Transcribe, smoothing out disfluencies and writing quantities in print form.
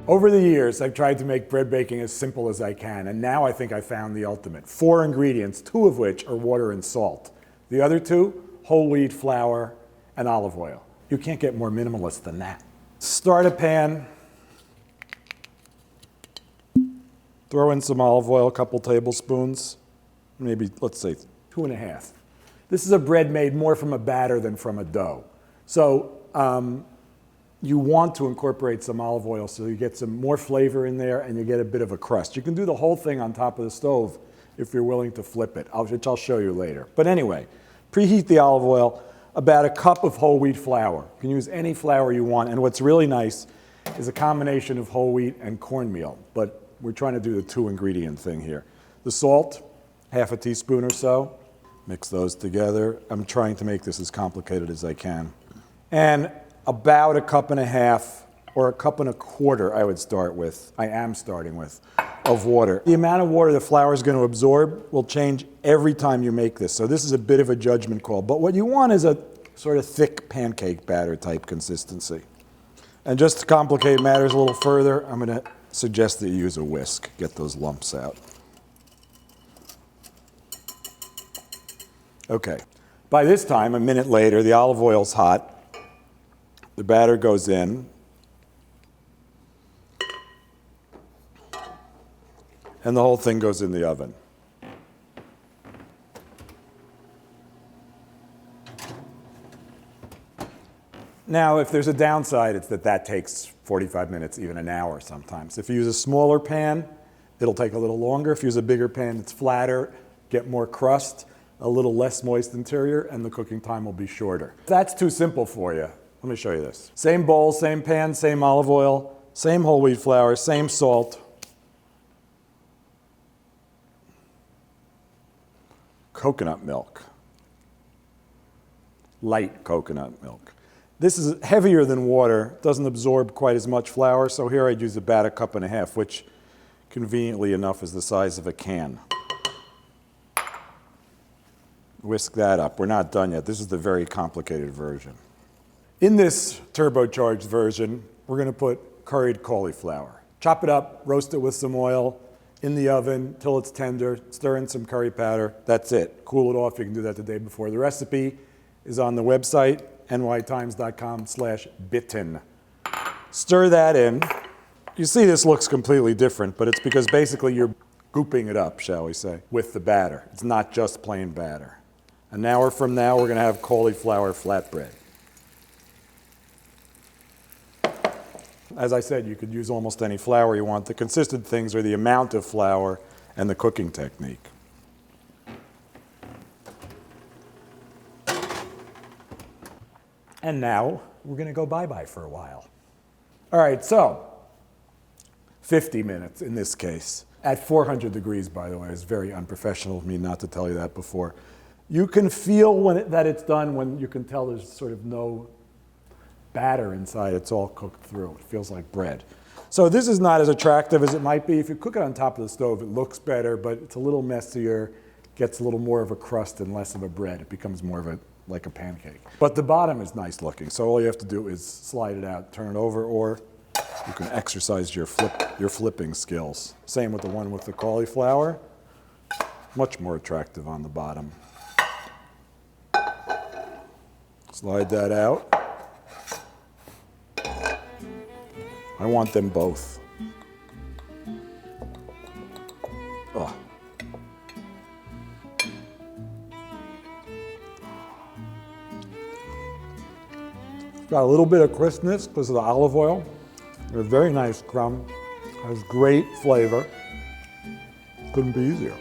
Over the years, I've tried to make bread baking as simple as I can, and now I think I found the ultimate. 4 ingredients, 2 of which are water and salt. The other 2, whole wheat flour and olive oil. You can't get more minimalist than that. Start a pan. Throw in some olive oil, a couple tablespoons, maybe, let's say, 2.5. This is a bread made more from a batter than from a dough. So you want to incorporate some olive oil so you get some more flavor in there and you get a bit of a crust. You can do the whole thing on top of the stove if you're willing to flip it, which I'll show you later. But anyway, preheat the olive oil, about a cup of whole wheat flour. You can use any flour you want, and what's really nice is a combination of whole wheat and cornmeal, but we're trying to do the 2 ingredient thing here. The salt, half a teaspoon or so. Mix those together. I'm trying to make this as complicated as I can. And about 1.5 cups or 1.25 cups I would start with, I am starting with, of water. The amount of water the flour is going to absorb will change every time you make this. So this is a bit of a judgment call. But what you want is a sort of thick pancake batter type consistency. And just to complicate matters a little further, I'm going to suggest that you use a whisk. Get those lumps out. Okay. By this time, a minute later, the olive oil's hot. The batter goes in. And the whole thing goes in the oven. Now, if there's a downside, it's that takes 45 minutes, even an hour sometimes. If you use a smaller pan, it'll take a little longer. If you use a bigger pan, it's flatter, get more crust, a little less moist interior, and the cooking time will be shorter. If that's too simple for you, let me show you this. Same bowl, same pan, same olive oil, same whole wheat flour, same salt. Coconut milk. Light coconut milk. This is heavier than water, doesn't absorb quite as much flour, so here I'd use about 1.5 cups, which conveniently enough is the size of a can. Whisk that up. We're not done yet. This is the very complicated version. In this turbocharged version, we're going to put curried cauliflower. Chop it up, roast it with some oil in the oven till it's tender, stir in some curry powder. That's it. Cool it off. You can do that the day before. The recipe is on the website, nytimes.com/Bittman. Stir that in. You see this looks completely different, but it's because basically you're gooping it up, shall we say, with the batter. It's not just plain batter. An hour from now, we're going to have cauliflower flatbread. As I said, you could use almost any flour you want. The consistent things are the amount of flour and the cooking technique. And now we're going to go bye-bye for a while. All right, so 50 minutes in this case. At 400 degrees, by the way. It's very unprofessional of me not to tell you that before. You can feel that it's done when you can tell there's sort of no batter inside. It's all cooked through. It feels like bread. So this is not as attractive as it might be. If you cook it on top of the stove, it looks better, but it's a little messier, gets a little more of a crust and less of a bread. It becomes more of like a pancake. But the bottom is nice looking, so all you have to do is slide it out, turn it over, or you can exercise your flipping skills. Same with the one with the cauliflower. Much more attractive on the bottom. Slide that out. I want them both. Oh. Got a little bit of crispness because of the olive oil. A very nice crumb. Has great flavor. Couldn't be easier.